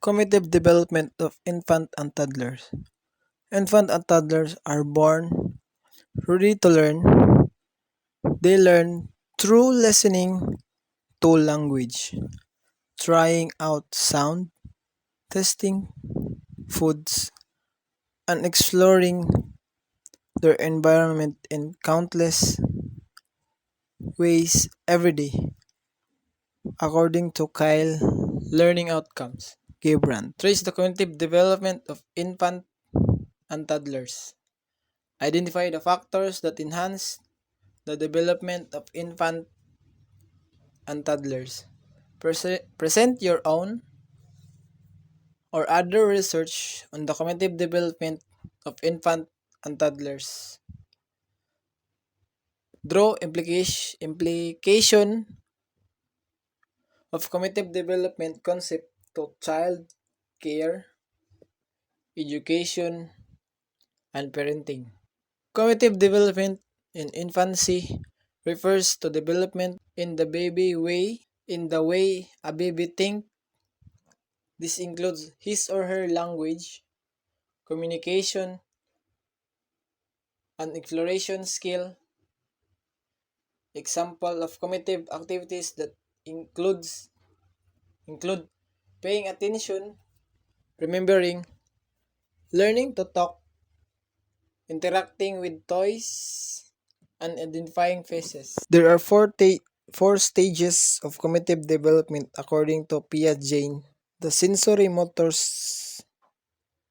Cognitive development of infant and toddlers. Infant and toddlers are born ready to learn. They learn through listening to language, trying out sound, testing foods, and exploring their environment in countless ways every day, according to Kyle Learning Outcomes. Gibran trace the cognitive development of infant and toddlers. Identify the factors that enhance the development of infant and toddlers. Present your own or other research on the cognitive development of infant and toddlers. Draw implication of cognitive development concept to child care, education, and parenting. Cognitive development in infancy refers to development in the way a baby thinks. This includes his or her language, communication, and exploration skill. Example of cognitive activities that include paying attention, remembering, learning to talk, interacting with toys, and identifying faces. There are four stages of cognitive development according to Piaget. The sensory motor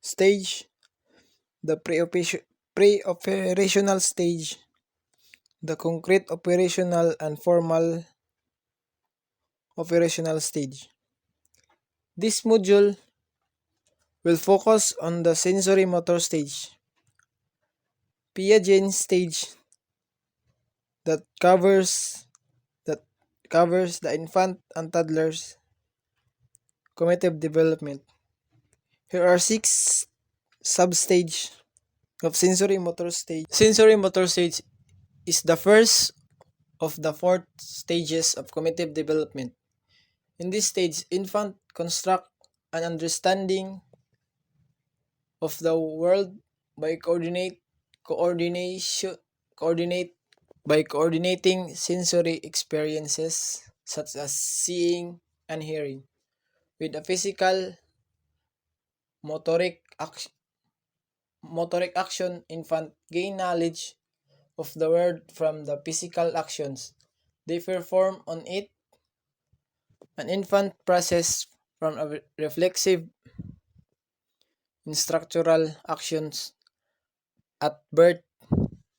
stage, the pre-operational stage, the concrete operational and formal operational stage. This module will focus on the sensory motor stage. Piaget stage that covers that covers the infant and toddlers cognitive development. Here are six substage of sensory motor stage. Sensory motor stage is the first of the four stages of cognitive development. In this stage, infant construct an understanding of the world by coordinate by coordinating sensory experiences such as seeing and hearing with a physical motoric action. Infant gain knowledge of the world from the physical actions they perform on it. An infant process from a reflexive instructional actions at birth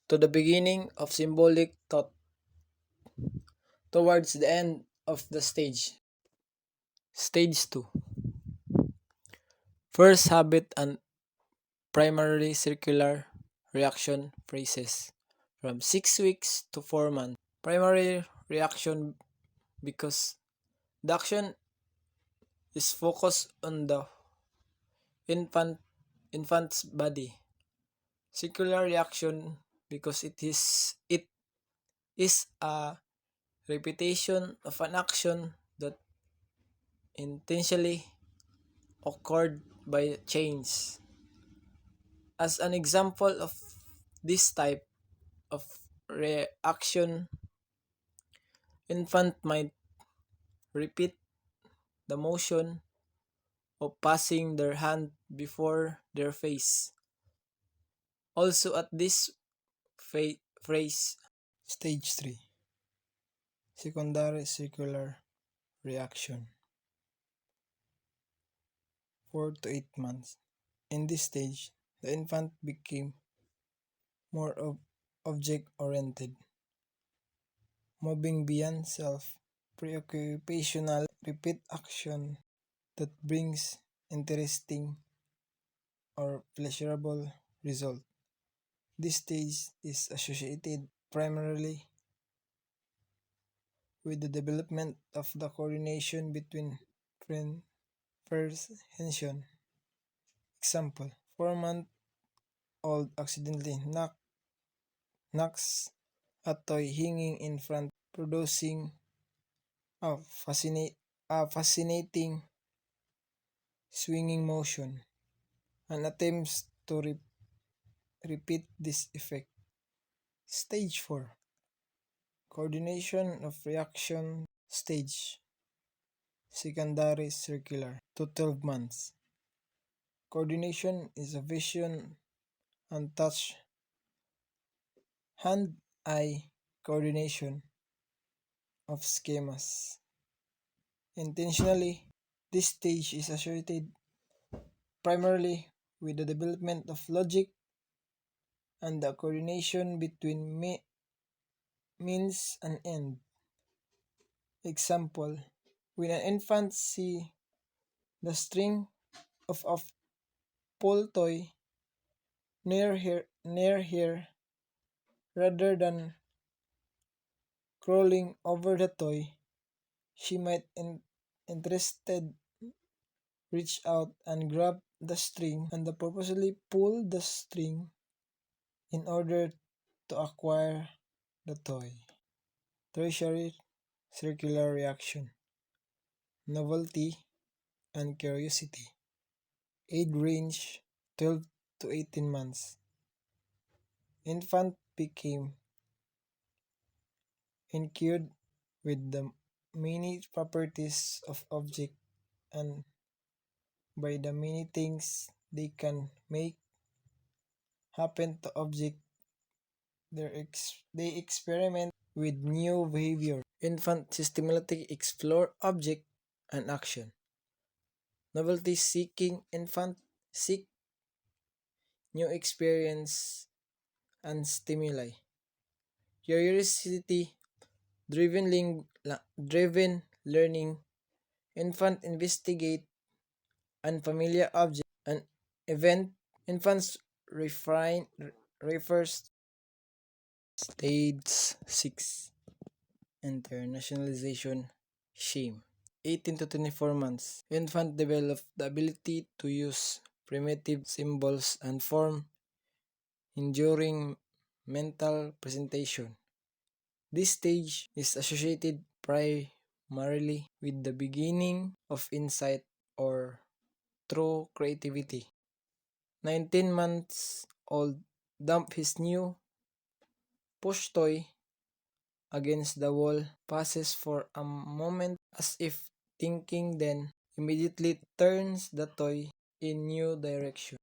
to the beginning of symbolic thought towards the end of the stage. Stage 2. First habit and primarily circular reaction phrases from 6 weeks to 4 months. Primary reaction because the action is focused on the infant's body. Circular reaction because it is a repetition of an action that intentionally occurred by change. As an example of this type of reaction, infant might repeat the motion of passing their hand before their face. Also at this phrase, stage 3, secondary circular reaction, 4 to 8 months. In this stage, the infant became more object-oriented, moving beyond self-preoccupational repeat action that brings interesting or pleasurable result. This stage is associated primarily with the development of the coordination between first hension. Example, 4-month-old accidentally knocks a toy hanging in front, producing a fascinating swinging motion, and attempts to repeat this effect. Stage 4. Coordination of reaction stage. Secondary circular to 12 months. Coordination is a vision and touch, hand-eye coordination of schemas. Intentionally, this stage is associated primarily with the development of logic and the coordination between means and end. Example, when an infant sees the string of a pull toy near her rather than crawling over the toy, she might interested reach out and grab the string and purposely pull the string in order to acquire the toy. Tertiary circular reaction. Novelty and curiosity. Age range 12 to 18 months. Infant became intrigued with the many properties of object and by the many things they can make happen to object. They experiment with new behavior. Infant systematically explore object and action. Novelty seeking infant seek new experience and stimuli. Curiosity driven learning. Infant investigate unfamiliar object and event. Infants refers. Stage 6. Internationalization shame. 18 to 24 months. Infant develop the ability to use primitive symbols and form enduring mental presentation. This stage is associated primarily with the beginning of insight or true creativity. 19 months old dump his new push toy against the wall, passes for a moment as if thinking, then immediately turns the toy in new direction.